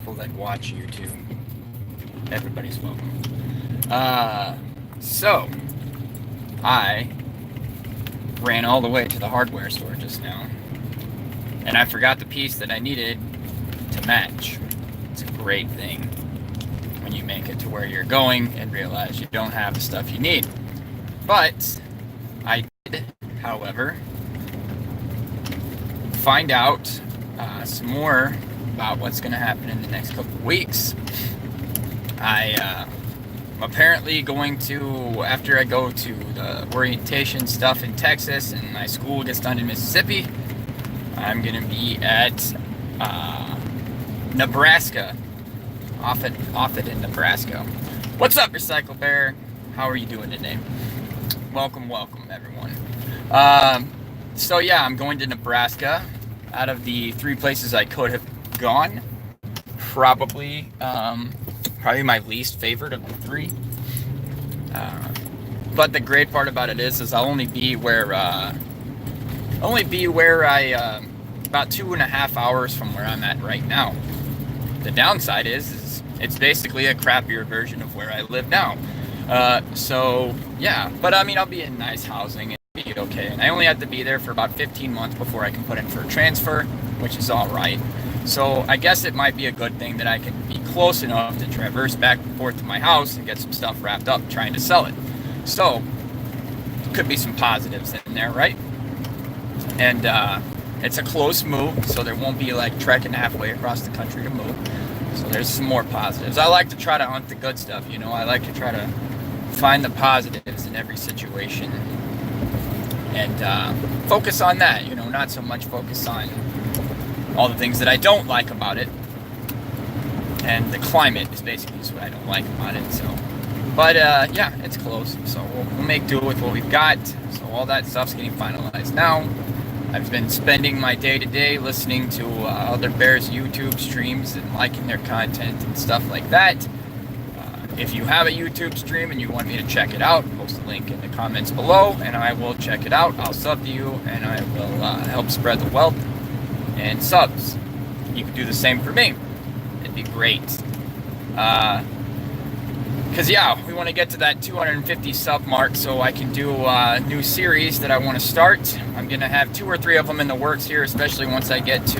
people that watch YouTube. Everybody's welcome. So I ran all the way to the hardware store just now, and I forgot the piece that I needed to match. It's a great thing when you make it to where you're going and realize you don't have the stuff you need. But I did, however, find out some more about what's going to happen in the next couple of weeks. I'm apparently going to, after I go to the orientation stuff in Texas and my school gets done in Mississippi, I'm going to be at Nebraska, off it in Nebraska. What's up, Recycle Bear? How are you doing today? Welcome, everyone. So yeah, I'm going to Nebraska. Out of the 3 places I could have gone, probably my least favorite of the 3. But the great part about it is I'll only be where I about 2.5 hours from where I'm at right now. The downside is it's basically a crappier version of where I live now. So yeah, but I mean, I'll be in nice housing and be okay. And I only have to be there for about 15 months before I can put in for a transfer, which is all right. So I guess it might be a good thing that I can be close enough to traverse back and forth to my house and get some stuff wrapped up trying to sell it. So could be some positives in there, right? And it's a close move, so there won't be like trekking halfway across the country to move. So there's some more positives. I like to try to hunt the good stuff, you know. I like to try to find the positives in every situation and focus on that, you know, not so much focus on all the things that I don't like about it. And the climate is basically what I don't like about it. So, but yeah, it's close. So we'll make do with what we've got. So all that stuff's getting finalized now. I've been spending my day-to-day listening to other Bears YouTube streams and liking their content and stuff like that. If you have a YouTube stream and you want me to check it out, post a link in the comments below and I will check it out. I'll sub to you and I will help spread the wealth and subs. You can do the same for me. It'd be great. Because yeah, we want to get to that 250 sub mark so I can do a new series that I want to start. I'm going to have 2 or 3 of them in the works here, especially once I get to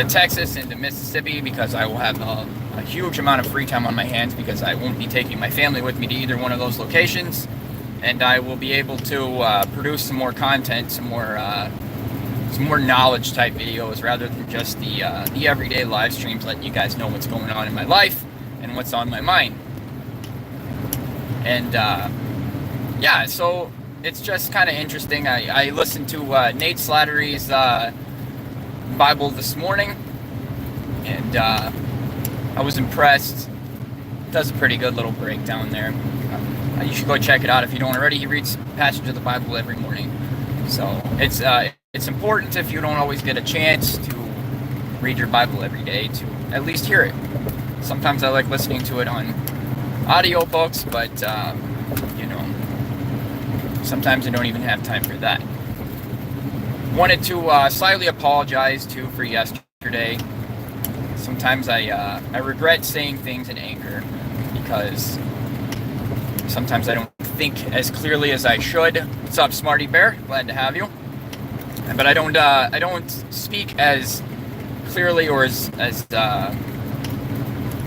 Texas and to Mississippi, because I will have a huge amount of free time on my hands because I won't be taking my family with me to either one of those locations. And I will be able to produce some more content, some more knowledge type videos rather than just the everyday live streams, letting you guys know what's going on in my life and what's on my mind. And yeah, so it's just kind of interesting. I listened to Nate Slattery's Bible this morning, and I was impressed. Does a pretty good little breakdown there. You should go check it out if you don't already. He reads passages of the Bible every morning, so it's important, if you don't always get a chance to read your Bible every day, to at least hear it. Sometimes I like listening to it on audiobooks, but you know, sometimes I don't even have time for that. Wanted to slightly apologize too for yesterday. Sometimes I regret saying things in anger because sometimes I don't think as clearly as I should. What's up, Smarty Bear? Glad to have you. But I don't speak as clearly or as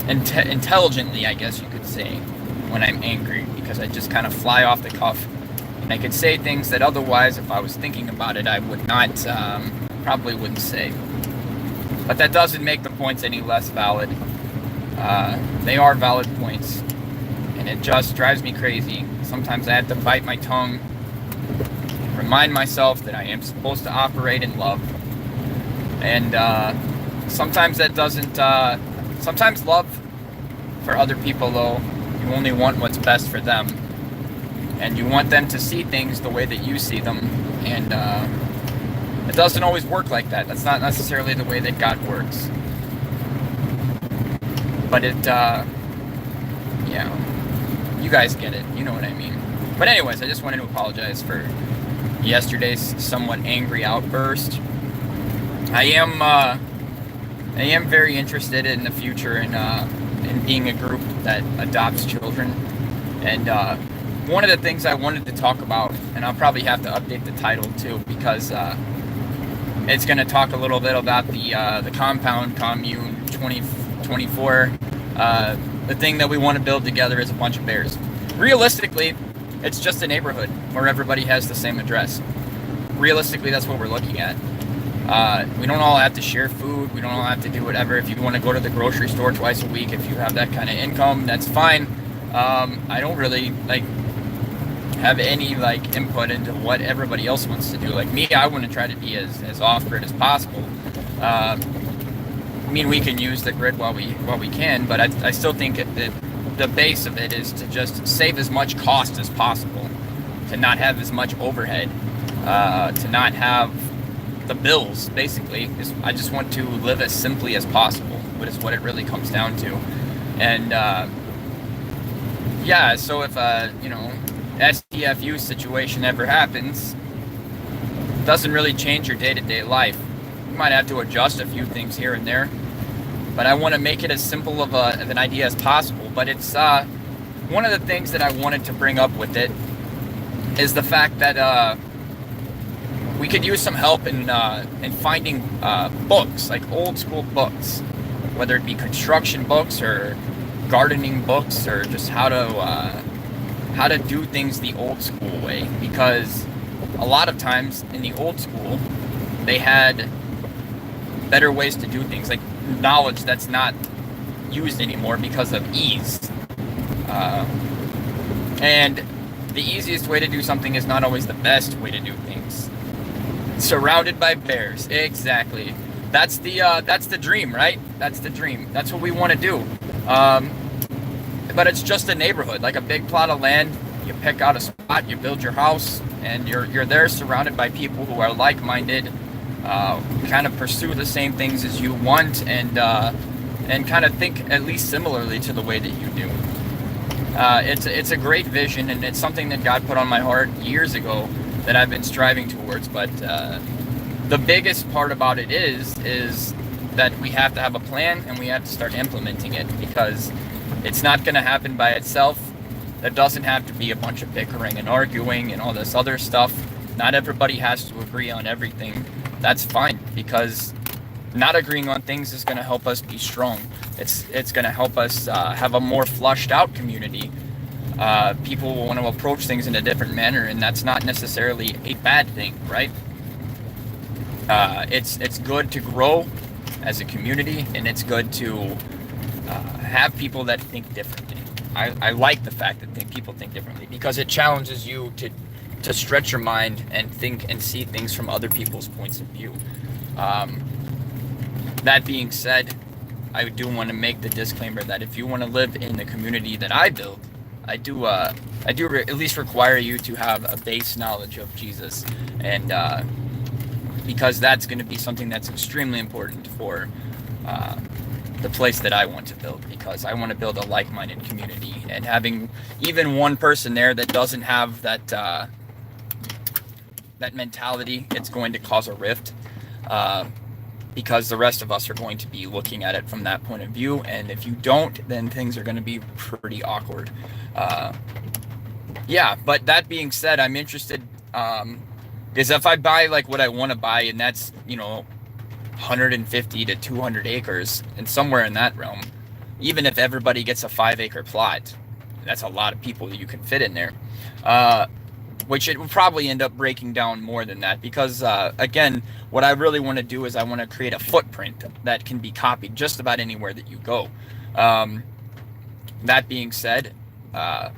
intelligently, I guess you could say, when I'm angry, because I just kind of fly off the cuff. And I could say things that otherwise, if I was thinking about it, I would not, probably wouldn't say. But that doesn't make the points any less valid. They are valid points. And it just drives me crazy. Sometimes I have to bite my tongue, remind myself that I am supposed to operate in love. And sometimes that doesn't, sometimes love for other people, though, you only want what's best for them. And you want them to see things the way that you see them. And it doesn't always work like that. That's not necessarily the way that God works. But it, yeah, you guys get it. You know what I mean. But anyways, I just wanted to apologize for yesterday's somewhat angry outburst. I am I am very interested in the future in being a group that adopts children. And one of the things I wanted to talk about, and I'll probably have to update the title too, because it's going to talk a little bit about the compound commune 2024. The thing that we want to build together is a bunch of bears. Realistically, it's just a neighborhood where everybody has the same address. Realistically, that's what we're looking at. We don't all have to share food. We don't all have to do whatever. If you want to go to the grocery store twice a week, if you have that kind of income, that's fine. I don't really have any input into what everybody else wants to do. Like me, I want to try to be as off grid as possible. I mean, we can use the grid while we can, but I still think that the base of it is to just save as much cost as possible, to not have as much overhead, to not have the bills. Basically, I just want to live as simply as possible, but it's what it really comes down to. And yeah, so if STFU situation ever happens, it doesn't really change your day-to-day life. You might have to adjust a few things here and there, but I want to make it as simple of an idea as possible. But it's one of the things that I wanted to bring up with it is the fact that we could use some help in finding books, like old school books, whether it be construction books or gardening books or just how to do things the old school way. Because a lot of times in the old school, they had better ways to do things, like knowledge that's not used anymore because of ease. And the easiest way to do something is not always the best way to do things. Surrounded by bears, exactly. That's the dream, right? That's the dream. That's what we want to do. But it's just a neighborhood, like a big plot of land. You pick out a spot, you build your house, and you're there surrounded by people who are like-minded, kind of pursue the same things as you want, and kind of think at least similarly to the way that you do. It's a great vision, and it's something that God put on my heart years ago that I've been striving towards. But the biggest part about it is that we have to have a plan and we have to start implementing it, because it's not going to happen by itself. There doesn't have to be a bunch of bickering and arguing and all this other stuff. Not everybody has to agree on everything. That's fine, because not agreeing on things is going to help us be strong. It's going to help us have a more flushed out community. People will want to approach things in a different manner, and that's not necessarily a bad thing, right? It's good to grow as a community, and it's good to have people that think differently. I like the fact that people think differently, because it challenges you to stretch your mind and think and see things from other people's points of view. That being said, I do want to make the disclaimer that if you want to live in the community that I build, I do at least require you to have a base knowledge of Jesus, and because that's going to be something that's extremely important for the place that I want to build, because I want to build a like-minded community, and having even one person there that doesn't have that mentality, it's going to cause a rift, because the rest of us are going to be looking at it from that point of view, and if you don't, then things are going to be pretty awkward. Yeah, but that being said, I'm interested, because if I buy what I want to buy, and that's 150 to 200 acres, and somewhere in that realm, even if everybody gets a 5-acre plot, that's a lot of people that you can fit in there, which it will probably end up breaking down more than that, because again, what I really want to do is I want to create a footprint that can be copied just about anywhere that you go. That being said, the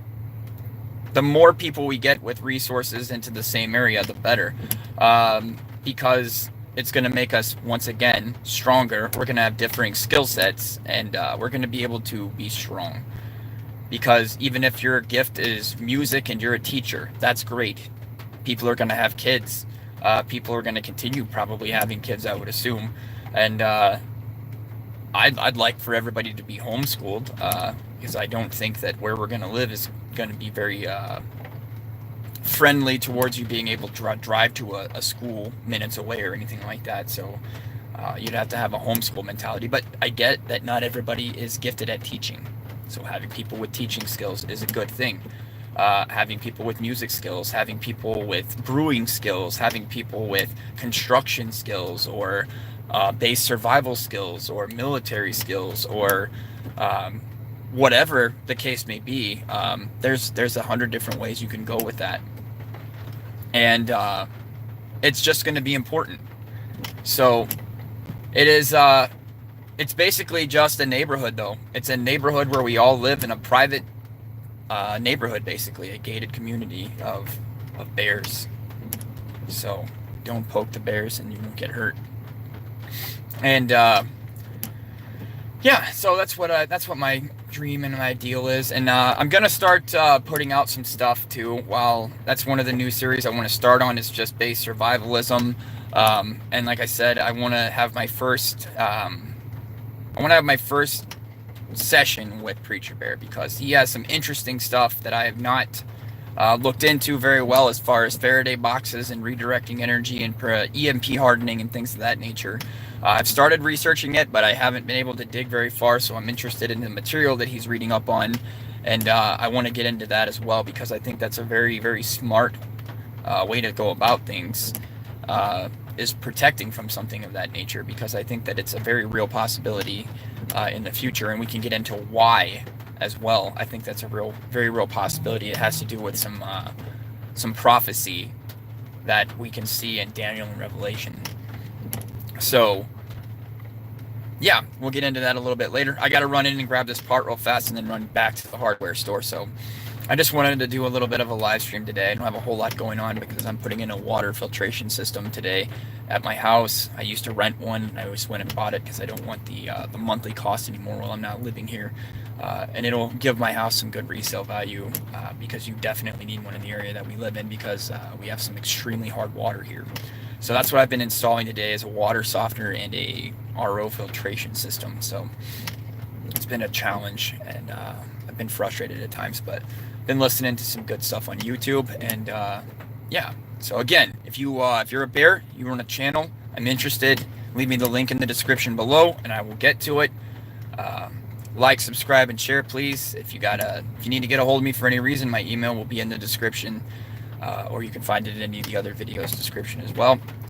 more people we get with resources into the same area, the better, because it's going to make us, once again, stronger. We're going to have differing skill sets, and we're going to be able to be strong. Because even if your gift is music and you're a teacher, that's great. People are going to have kids. People are going to continue probably having kids, I would assume. And I'd like for everybody to be homeschooled, because I don't think that where we're going to live is going to be very friendly towards you being able to drive to a school minutes away or anything like that. So You'd have to have a homeschool mentality, but I get that not everybody is gifted at teaching. So having people with teaching skills is a good thing. Having people with music skills, having people with brewing skills, having people with construction skills, or base survival skills, or military skills, or whatever the case may be. There's 100 different ways you can go with that, and it's just going to be important. So it is. It's basically just a neighborhood, though. It's a neighborhood where we all live in a private neighborhood, basically a gated community of bears. So don't poke the bears and you won't get hurt. And yeah, so that's what my dream and my ideal is. And I'm gonna start putting out some stuff too. While that's one of the new series I want to start on, is just base survivalism. And like I said, I want to have my first session with Preacher Bear, because he has some interesting stuff that I have not looked into very well, as far as Faraday boxes and redirecting energy and EMP hardening and things of that nature. I've started researching it, but I haven't been able to dig very far, so I'm interested in the material that he's reading up on, and I want to get into that as well, because I think that's a very, very smart way to go about things, is protecting from something of that nature, because I think that it's a very real possibility in the future, and we can get into why as well. I think that's a very real possibility. It has to do with some prophecy that we can see in Daniel and Revelation. So yeah, we'll get into that a little bit later. I got to run in and grab this part real fast and then run back to the hardware store. So I just wanted to do a little bit of a live stream today. I don't have a whole lot going on because I'm putting in a water filtration system today at my house. I used to rent one. I always went and bought it because I don't want the monthly cost anymore while I'm not living here. And it'll give my house some good resale value, because you definitely need one in the area that we live in, because we have some extremely hard water here. So that's what I've been installing today, is a water softener and a RO filtration system. So it's been a challenge, and I've been frustrated at times, but been listening to some good stuff on YouTube. And yeah, so again, if you're a bear, you run a channel, I'm interested, leave me the link in the description below and I will get to it. Like, subscribe, and share, please. If you need to get a hold of me for any reason, my email will be in the description, or you can find it in any of the other videos description as well.